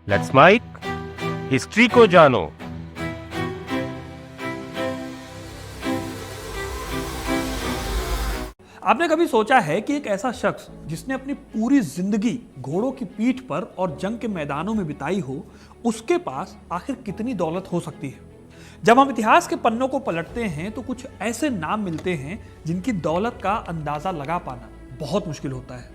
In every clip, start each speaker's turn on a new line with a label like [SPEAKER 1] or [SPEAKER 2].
[SPEAKER 1] Let's mic history को जानो।
[SPEAKER 2] आपने कभी सोचा है कि एक ऐसा शख्स जिसने अपनी पूरी जिंदगी घोड़ों की पीठ पर और जंग के मैदानों में बिताई हो, उसके पास आखिर कितनी दौलत हो सकती है? जब हम इतिहास के पन्नों को पलटते हैं तो कुछ ऐसे नाम मिलते हैं जिनकी दौलत का अंदाजा लगा पाना बहुत मुश्किल होता है।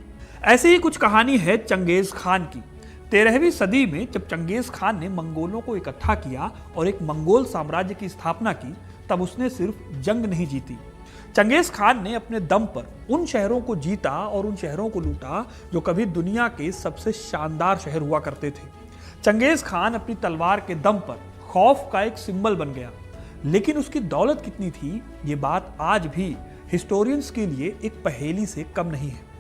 [SPEAKER 2] ऐसी ही कुछ कहानी है चंगेज खान की। 13वीं सदी में जब चंगेज खान ने मंगोलों को इकट्ठा किया और एक मंगोल साम्राज्य की स्थापना की, तब उसने सिर्फ जंग नहीं जीती। चंगेज खान ने अपने दम पर उन शहरों को जीता और उन शहरों को लूटा जो कभी दुनिया के सबसे शानदार शहर हुआ करते थे। चंगेज खान अपनी तलवार के दम पर खौफ का एक सिंबल बन गया, लेकिन उसकी दौलत कितनी थी, ये बात आज भी हिस्टोरियंस के लिए एक पहेली से कम नहीं है।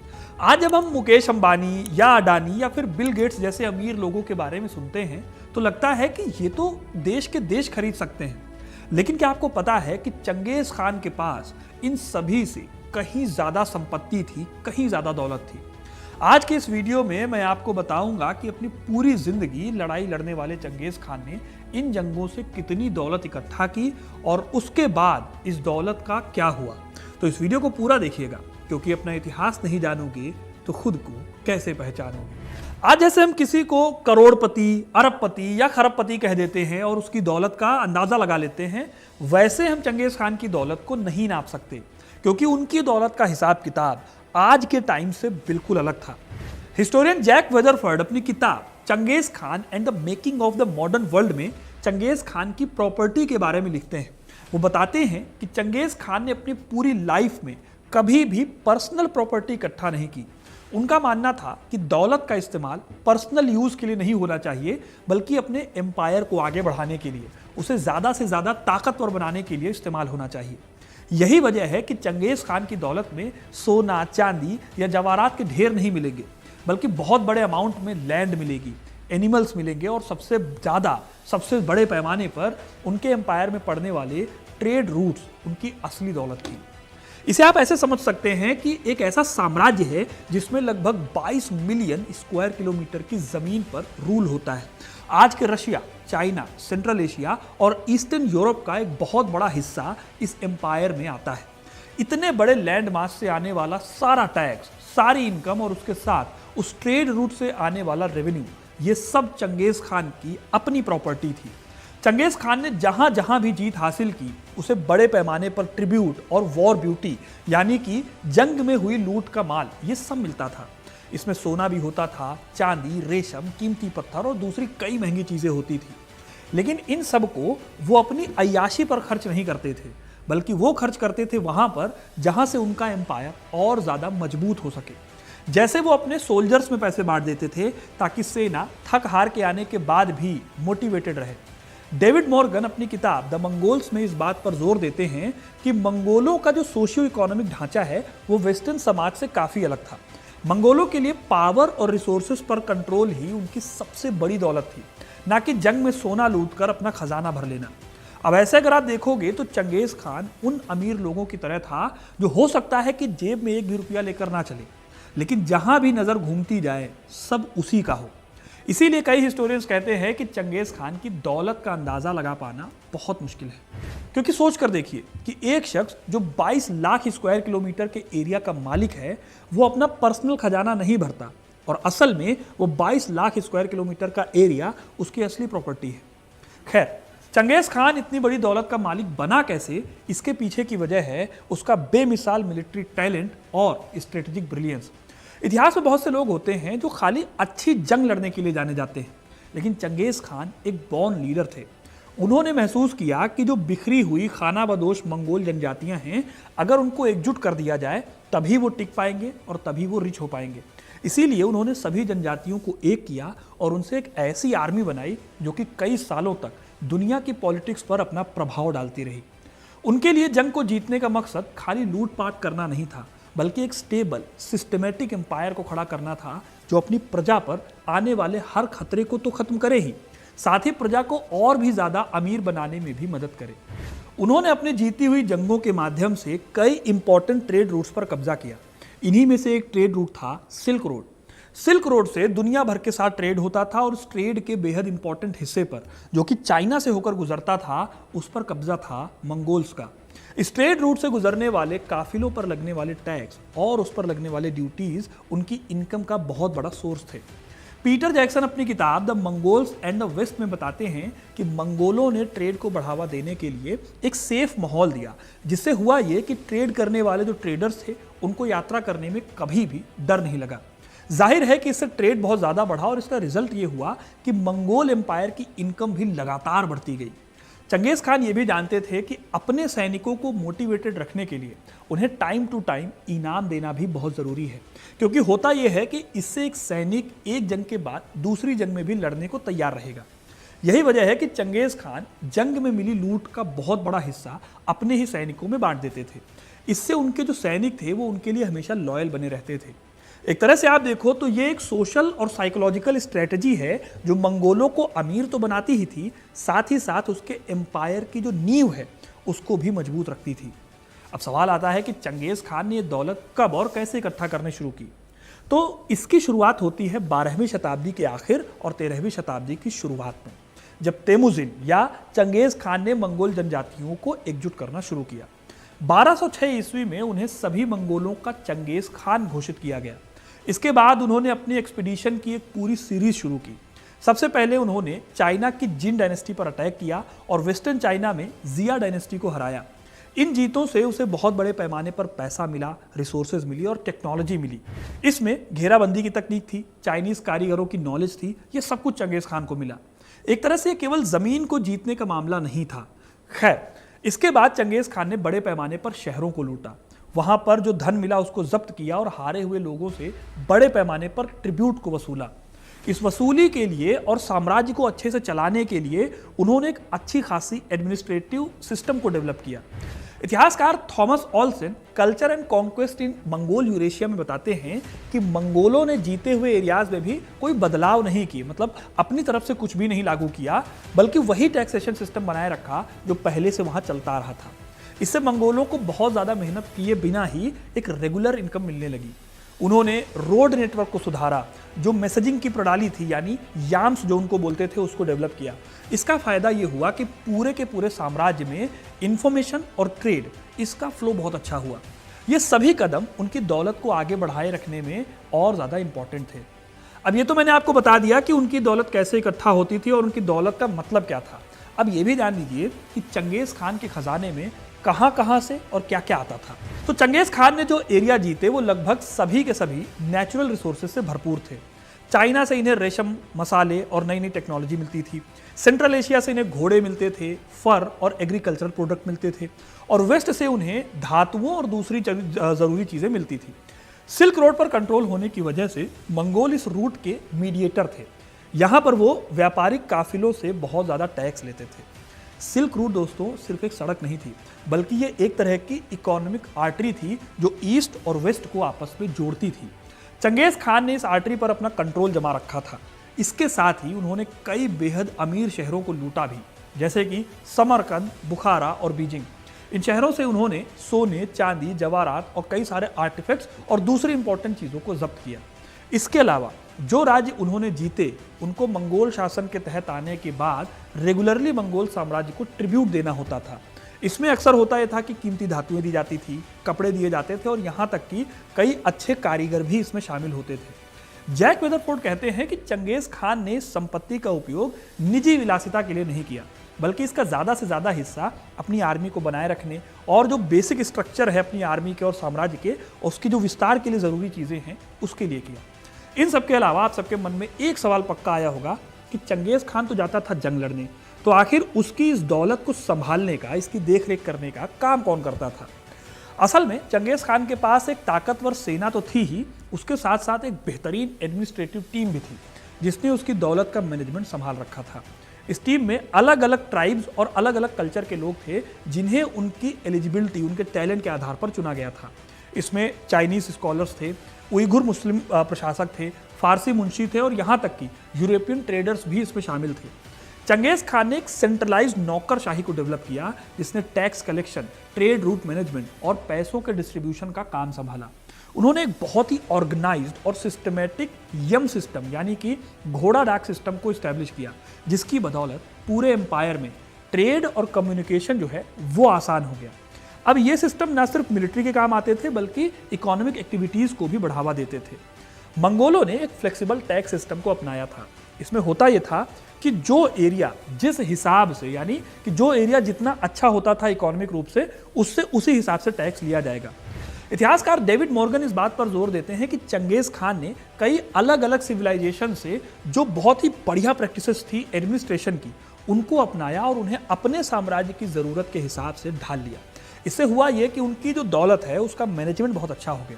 [SPEAKER 2] आज जब हम मुकेश अंबानी या अडानी या फिर बिल गेट्स जैसे अमीर लोगों के बारे में सुनते हैं तो लगता है कि ये तो देश के देश खरीद सकते हैं। लेकिन क्या आपको पता है कि चंगेज खान के पास इन सभी से कहीं ज्यादा संपत्ति थी, कहीं ज्यादा दौलत थी। आज के इस वीडियो में मैं आपको बताऊंगा कि अपनी पूरी जिंदगी लड़ाई लड़ने वाले चंगेज खान ने इन जंगों से कितनी दौलत इकट्ठा की और उसके बाद इस दौलत का क्या हुआ। तो इस वीडियो को पूरा देखिएगा, क्योंकि अपना इतिहास नहीं जानोगे तो खुद को कैसे पहचानोगे। आज जैसे हम किसी को करोड़पति, अरबपति या खरबपति कह देते हैं और उसकी दौलत का अंदाजा लगा लेते हैं, वैसे हम चंगेज खान की दौलत को नहीं नाप सकते, क्योंकि उनकी दौलत का हिसाब किताब आज के टाइम से बिल्कुल अलग था। हिस्टोरियन जैक वेदरफोर्ड अपनी किताब Genghis Khan and the making of the modern world में चंगेज खान की प्रॉपर्टी के बारे में लिखते हैं। वो बताते हैं कि चंगेज खान ने अपनी पूरी लाइफ में कभी भी पर्सनल प्रॉपर्टी इकट्ठा नहीं की। उनका मानना था कि दौलत का इस्तेमाल पर्सनल यूज के लिए नहीं होना चाहिए, बल्कि अपने एम्पायर को आगे बढ़ाने के लिए, उसे ज्यादा से ज्यादा ताकतवर बनाने के लिए इस्तेमाल होना चाहिए। यही वजह है कि चंगेज खान की दौलत में सोना, चांदी या जवाहरात के ढेर नहीं मिलेंगे, बल्कि बहुत बड़े अमाउंट में लैंड मिलेगी, एनिमल्स मिलेंगे और सबसे ज्यादा, सबसे बड़े पैमाने पर उनके एम्पायर में पड़ने वाले ट्रेड रूट्स उनकी असली दौलत थी। इसे आप ऐसे समझ सकते हैं कि एक ऐसा साम्राज्य है जिसमें लगभग 22 मिलियन स्क्वायर किलोमीटर की जमीन पर रूल होता है। आज के रशिया, चाइना, सेंट्रल एशिया और ईस्टर्न यूरोप का एक बहुत बड़ा हिस्सा इस एम्पायर में आता है। इतने बड़े लैंड मास से आने वाला सारा टैक्स, सारी इनकम और उसके साथ उस ट्रेड रूट से आने वाला रेवेन्यू, ये सब चंगेज खान की अपनी प्रॉपर्टी थी। चंगेज खान ने जहां जहां भी जीत हासिल की, उसे बड़े पैमाने पर ट्रिब्यूट और वॉर ब्यूटी, यानी कि जंग में हुई लूट का माल, ये सब मिलता था। इसमें सोना भी होता था, चांदी, रेशम, कीमती पत्थर और दूसरी कई महंगी चीजें होती थी। लेकिन इन सब को वो अपनी अय्याशी पर खर्च नहीं करते थे, बल्कि वो खर्च करते थे वहां पर जहां से उनका एम्पायर और ज्यादा मजबूत हो सके। जैसे वो अपने सोल्जर्स में पैसे बांट देते थे ताकि सेना थक हार के आने के बाद भी मोटिवेटेड रहे। डेविड मॉर्गन अपनी किताब द मंगोल्स में इस बात पर जोर देते हैं कि मंगोलों का जो सोशियो इकोनॉमिक ढांचा है वो वेस्टर्न समाज से काफी अलग था। मंगोलों के लिए पावर और रिसोर्सेज पर कंट्रोल ही उनकी सबसे बड़ी दौलत थी, ना कि जंग में सोना लूटकर अपना खजाना भर लेना। अब ऐसे अगर आप देखोगे तो चंगेज खान उन अमीर लोगों की तरह था जो हो सकता है कि जेब में एक भी रुपया लेकर ना चले, लेकिन जहां भी नजर घूमती जाए सब उसी का हो। इसीलिए कई हिस्टोरियंस कहते हैं कि चंगेज खान की दौलत का अंदाजा लगा पाना बहुत मुश्किल है। क्योंकि सोच कर देखिए कि एक शख्स जो 22 लाख स्क्वायर किलोमीटर के एरिया का मालिक है, वो अपना पर्सनल खजाना नहीं भरता, और असल में वो 22 लाख स्क्वायर किलोमीटर का एरिया उसकी असली प्रॉपर्टी है। खैर, चंगेज खान इतनी बड़ी दौलत का मालिक बना कैसे, इसके पीछे की वजह है उसका बेमिसाल मिलिट्री टैलेंट और स्ट्रेटेजिक ब्रिलियंस। इतिहास में बहुत से लोग होते हैं जो खाली अच्छी जंग लड़ने के लिए जाने जाते हैं, लेकिन चंगेज खान एक बॉर्न लीडर थे। उन्होंने महसूस किया कि जो बिखरी हुई खानाबदोश मंगोल जनजातियां हैं, अगर उनको एकजुट कर दिया जाए तभी वो टिक पाएंगे और तभी वो रिच हो पाएंगे। इसीलिए उन्होंने सभी जनजातियों को एक किया और उनसे एक ऐसी आर्मी बनाई जो कि कई सालों तक दुनिया की पॉलिटिक्स पर अपना प्रभाव डालती रही। उनके लिए जंग को जीतने का मकसद खाली लूटपाट करना नहीं था, बल्कि एक स्टेबल, सिस्टमेटिक एम्पायर को खड़ा करना था जो अपनी प्रजा पर आने वाले हर खतरे को तो खत्म करे ही, साथ ही प्रजा को और भी ज्यादा अमीर बनाने में भी मदद करे। उन्होंने अपनी जीती हुई जंगों के माध्यम से कई इंपॉर्टेंट ट्रेड रूट्स पर कब्जा किया। इन्हीं में से एक ट्रेड रूट था सिल्क रोड। सिल्क रोड से दुनिया भर के साथ ट्रेड होता था और उस ट्रेड के बेहद इंपॉर्टेंट हिस्से पर, जो कि चाइना से होकर गुजरता था, उस पर कब्जा था मंगोल्स का। इस ट्रेड रूट से गुजरने वाले काफिलों पर लगने वाले टैक्स और उस पर लगने वाले ड्यूटीज उनकी इनकम का बहुत बड़ा सोर्स थे। पीटर जैक्सन अपनी किताब the Mongols and the West में बताते हैं कि मंगोलों ने ट्रेड को बढ़ावा देने के लिए एक सेफ माहौल दिया, जिससे हुआ ये कि ट्रेड करने वाले जो ट्रेडर्स थे उनको यात्रा करने में कभी भी डर नहीं लगा। जाहिर है कि इससे ट्रेड बहुत ज़्यादा बढ़ा और इसका रिजल्ट ये हुआ कि मंगोल एम्पायर की इनकम भी लगातार बढ़ती गई। चंगेज खान ये भी जानते थे कि अपने सैनिकों को मोटिवेटेड रखने के लिए उन्हें टाइम टू टाइम इनाम देना भी बहुत ज़रूरी है, क्योंकि होता यह है कि इससे एक सैनिक एक जंग के बाद दूसरी जंग में भी लड़ने को तैयार रहेगा। यही वजह है कि चंगेज खान जंग में मिली लूट का बहुत बड़ा हिस्सा अपने ही सैनिकों में बांट देते थे। इससे उनके जो सैनिक थे वो उनके लिए हमेशा लॉयल बने रहते थे। एक तरह से आप देखो तो ये एक सोशल और साइकोलॉजिकल स्ट्रेटजी है जो मंगोलों को अमीर तो बनाती ही थी, साथ ही साथ उसके एम्पायर की जो नींव है उसको भी मजबूत रखती थी। अब सवाल आता है कि चंगेज खान ने ये दौलत कब और कैसे इकट्ठा करने शुरू की। तो इसकी शुरुआत होती है 12वीं शताब्दी के आखिर और 13वीं शताब्दी की शुरुआत में, जब तेमुजिन या चंगेज खान ने मंगोल जनजातियों को एकजुट करना शुरू किया। 1206 ईस्वी में उन्हें सभी मंगोलों का चंगेज खान घोषित किया गया। इसके बाद उन्होंने अपनी एक्सपीडिशन की एक पूरी सीरीज शुरू की। सबसे पहले उन्होंने चाइना की जिन डायनेस्टी पर अटैक किया और वेस्टर्न चाइना में जिया डायनेस्टी को हराया। इन जीतों से उसे बहुत बड़े पैमाने पर पैसा मिला, रिसोर्सेज मिली और टेक्नोलॉजी मिली। इसमें घेराबंदी की तकनीक थी, चाइनीज कारीगरों की नॉलेज थी, ये सब कुछ चंगेज खान को मिला। एक तरह से केवल जमीन को जीतने का मामला नहीं था। खैर, इसके बाद चंगेज खान ने बड़े पैमाने पर शहरों को लूटा, वहां पर जो धन मिला उसको जब्त किया और हारे हुए लोगों से बड़े पैमाने पर ट्रिब्यूट को वसूला। इस वसूली के लिए और साम्राज्य को अच्छे से चलाने के लिए उन्होंने एक अच्छी खासी एडमिनिस्ट्रेटिव सिस्टम को डेवलप किया। इतिहासकार Thomas Olson culture and conquest in Mongol Eurasia में बताते हैं कि मंगोलों ने जीते हुए एरियाज में भी कोई बदलाव नहीं किए, मतलब अपनी तरफ से कुछ भी नहीं लागू किया, बल्कि वही टैक्सेशन सिस्टम बनाए रखा जो पहले से वहां चलता रहा था। इससे मंगोलों को बहुत ज़्यादा मेहनत किए बिना ही एक रेगुलर इनकम मिलने लगी। उन्होंने रोड नेटवर्क को सुधारा, जो मैसेजिंग की प्रणाली थी यानी याम्स जो उनको बोलते थे उसको डेवलप किया। इसका फायदा ये हुआ कि पूरे के पूरे साम्राज्य में इंफॉर्मेशन और ट्रेड इसका फ्लो बहुत अच्छा हुआ। ये सभी कदम उनकी दौलत को आगे बढ़ाए रखने में और ज़्यादा इंपॉर्टेंट थे। अब ये तो मैंने आपको बता दिया कि उनकी दौलत कैसे इकट्ठा होती थी और उनकी दौलत का मतलब क्या था। अब ये भी जान लीजिए कि चंगेज खान के खजाने में कहां से और क्या क्या आता था। तो चंगेज खान ने जो एरिया जीते वो लगभग सभी के सभी नेचुरल रिसोर्सेज से भरपूर थे। चाइना से इन्हें रेशम, मसाले और नई नई टेक्नोलॉजी मिलती थी। सेंट्रल एशिया से इन्हें घोड़े मिलते थे, फर और एग्रीकल्चरल प्रोडक्ट मिलते थे, और वेस्ट से उन्हें धातुओं और दूसरी जरूरी चीजें मिलती थी। सिल्क रोड पर कंट्रोल होने की वजह से मंगोल इस रूट के मीडिएटर थे। यहाँ पर वो व्यापारिक काफिलों से बहुत ज़्यादा टैक्स लेते थे। सिल्क रूट दोस्तों सिर्फ एक सड़क नहीं थी, बल्कि ये एक तरह की इकोनॉमिक आर्टरी थी जो ईस्ट और वेस्ट को आपस में जोड़ती थी। चंगेज खान ने इस आर्टरी पर अपना कंट्रोल जमा रखा था। इसके साथ ही उन्होंने कई बेहद अमीर शहरों को लूटा भी, जैसे कि समरकंद, बुखारा और बीजिंग। इन शहरों से उन्होंने सोने, चांदी, जवाहरात और कई सारे आर्टिफैक्ट्स और दूसरी इंपॉर्टेंट चीज़ों को जब्त किया। इसके अलावा जो राज्य उन्होंने जीते उनको मंगोल शासन के तहत आने के बाद रेगुलरली मंगोल साम्राज्य को ट्रिब्यूट देना होता था। इसमें अक्सर होता यह था कि कीमती धातुएं दी जाती थी, कपड़े दिए जाते थे और यहाँ तक कि कई अच्छे कारीगर भी इसमें शामिल होते थे। जैक वेदरफोर्ड कहते हैं कि चंगेज खान ने संपत्ति का उपयोग निजी विलासिता के लिए नहीं किया, बल्कि इसका ज़्यादा से ज़्यादा हिस्सा अपनी आर्मी को बनाए रखने और जो बेसिक स्ट्रक्चर है अपनी आर्मी के और साम्राज्य के, उसकी जो विस्तार के लिए ज़रूरी चीज़ें हैं उसके लिए किया। इन सब के अलावा आप सबके मन में एक सवाल पक्का आया होगा कि चंगेज खान तो जाता था जंग लड़ने, तो आखिर उसकी इस दौलत को संभालने का, इसकी देखरेख करने का काम कौन करता था। असल में चंगेज खान के पास एक ताकतवर सेना तो थी ही, उसके साथ साथ एक बेहतरीन एडमिनिस्ट्रेटिव टीम भी थी जिसने उसकी दौलत का मैनेजमेंट संभाल रखा था। इस टीम में अलग अलग ट्राइब्स और अलग अलग कल्चर के लोग थे जिन्हें उनकी एलिजिबिलिटी, उनके टैलेंट के आधार पर चुना गया था। इसमें चाइनीज स्कॉलर्स थे, उइघुर मुस्लिम प्रशासक थे, फारसी मुंशी थे और यहाँ तक कि यूरोपियन ट्रेडर्स भी इसमें शामिल थे। चंगेज खान ने एक सेंट्रलाइज्ड नौकरशाही को डेवलप किया जिसने tax collection, trade route management और पैसों के डिस्ट्रीब्यूशन का काम संभाला। उन्होंने एक बहुत ही ऑर्गेनाइज्ड और सिस्टमेटिक यम सिस्टम यानी कि घोड़ा डाक सिस्टम को इस्टेब्लिश किया, जिसकी बदौलत पूरे एम्पायर में ट्रेड और कम्युनिकेशन जो है वो आसान हो गया। अब ये सिस्टम ना सिर्फ मिलिट्री के काम आते थे बल्कि इकोनॉमिक एक्टिविटीज़ को भी बढ़ावा देते थे। मंगोलों ने एक फ्लेक्सिबल टैक्स सिस्टम को अपनाया था। इसमें होता यह था कि जो एरिया जिस हिसाब से यानी कि जो एरिया जितना अच्छा होता था इकोनॉमिक रूप से उससे उसी हिसाब से टैक्स लिया जाएगा। इतिहासकार डेविड मॉर्गन इस बात पर जोर देते हैं कि चंगेज खान ने कई अलग अलग सिविलाइजेशन से जो बहुत ही बढ़िया प्रैक्टिसेस थी एडमिनिस्ट्रेशन की उनको अपनाया और उन्हें अपने साम्राज्य की ज़रूरत के हिसाब से ढाल लिया। इससे हुआ ये कि उनकी जो दौलत है उसका मैनेजमेंट बहुत अच्छा हो गया।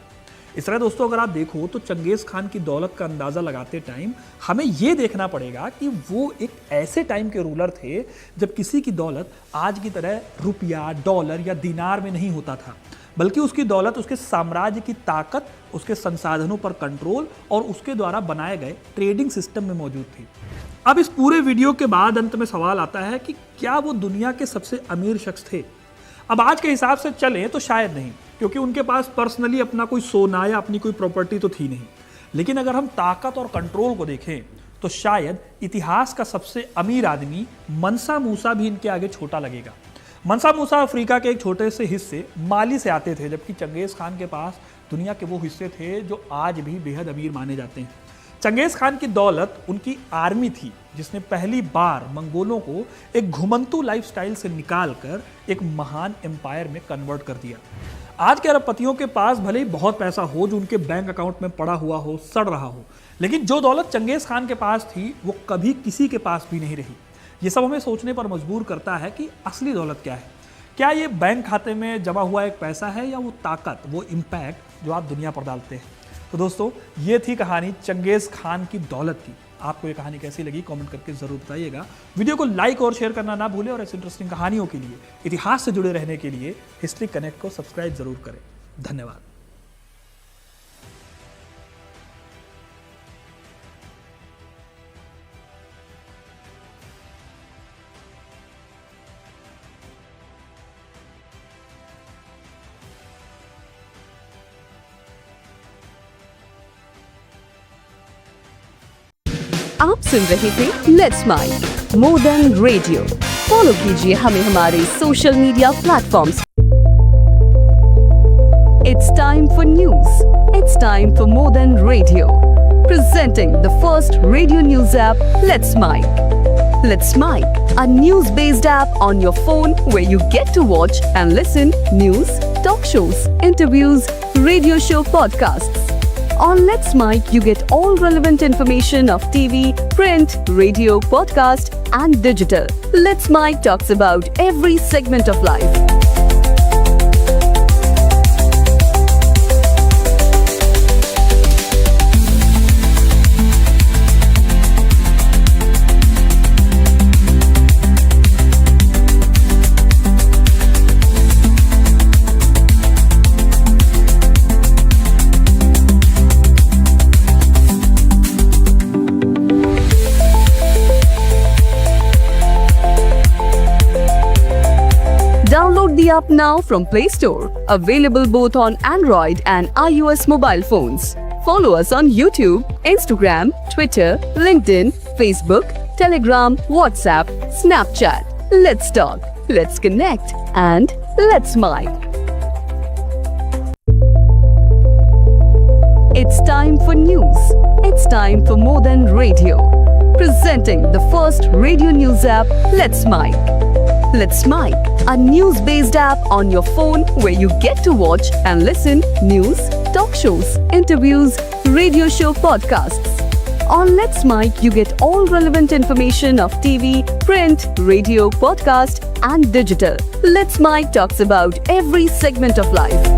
[SPEAKER 2] इस तरह दोस्तों अगर आप देखो तो चंगेज खान की दौलत का अंदाज़ा लगाते टाइम हमें ये देखना पड़ेगा कि वो एक ऐसे टाइम के रूलर थे जब किसी की दौलत आज की तरह रुपया, डॉलर या दिनार में नहीं होता था, बल्कि उसकी दौलत उसके साम्राज्य की ताकत, उसके संसाधनों पर कंट्रोल और उसके द्वारा बनाए गए ट्रेडिंग सिस्टम में मौजूद थी। अब इस पूरे वीडियो के बाद अंत में सवाल आता है कि क्या वो दुनिया के सबसे अमीर शख्स थे? अब आज के हिसाब से चलें तो शायद नहीं, क्योंकि उनके पास पर्सनली अपना कोई सोना या अपनी कोई प्रॉपर्टी तो थी नहीं। लेकिन अगर हम ताकत और कंट्रोल को देखें तो शायद इतिहास का सबसे अमीर आदमी मनसा मूसा भी इनके आगे छोटा लगेगा। मनसा मूसा अफ्रीका के एक छोटे से हिस्से माली से आते थे, जबकि चंगेज खान के पास दुनिया के वो हिस्से थे जो आज भी बेहद अमीर माने जाते हैं। चंगेज खान की दौलत उनकी आर्मी थी जिसने पहली बार मंगोलों को एक घुमंतू लाइफस्टाइल से निकालकर एक महान एम्पायर में कन्वर्ट कर दिया। आज के अरबपतियों के पास भले ही बहुत पैसा हो जो उनके बैंक अकाउंट में पड़ा हुआ हो, सड़ रहा हो, लेकिन जो दौलत चंगेज खान के पास थी वो कभी किसी के पास भी नहीं रही। ये सब हमें सोचने पर मजबूर करता है कि असली दौलत क्या है। क्या ये बैंक खाते में जमा हुआ एक पैसा है या वो ताकत, वो इम्पैक्ट जो आप दुनिया पर डालते हैं। तो दोस्तों ये थी कहानी चंगेज खान की दौलत की। आपको ये कहानी कैसी लगी कमेंट करके जरूर बताइएगा। वीडियो को लाइक और शेयर करना ना भूलें और ऐसी इंटरेस्टिंग कहानियों के लिए, इतिहास से जुड़े रहने के लिए हिस्ट्री कनेक्ट को सब्सक्राइब जरूर करें। धन्यवाद।
[SPEAKER 3] आप सुन रहे थे let's mike more than radio. Follow कीजिए हमें हमारे social media platforms. It's time for news. It's time for more than radio. Presenting the first radio news app, Let's Mic. Let's Mic, a news-based app on your phone where you get to watch and listen news, talk shows, interviews, radio show podcasts. On Let's Mic, you get all relevant information of TV, print, radio, podcast, and digital. Let's Mic talks about every segment of life. Download the app now from Play Store. Available both on Android and iOS mobile phones. Follow us on YouTube, Instagram, Twitter, LinkedIn, Facebook, Telegram, WhatsApp, Snapchat. Let's talk, let's connect, and let's mic. It's time for news. It's time for more than radio. Presenting the first radio news app, Let's Mic. Let's Mic, a news-based app on your phone where you get to watch and listen news, talk shows, interviews, radio show podcasts. On Let's Mic, you get all relevant information of TV, print, radio, podcast, and digital. Let's Mic talks about every segment of life.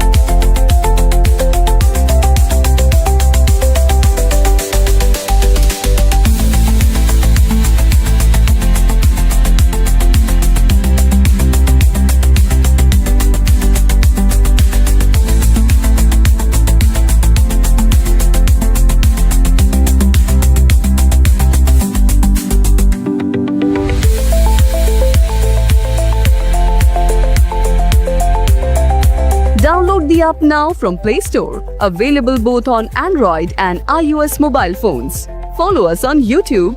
[SPEAKER 3] Download now from Play Store, available both on Android and iOS mobile phones. Follow us on YouTube,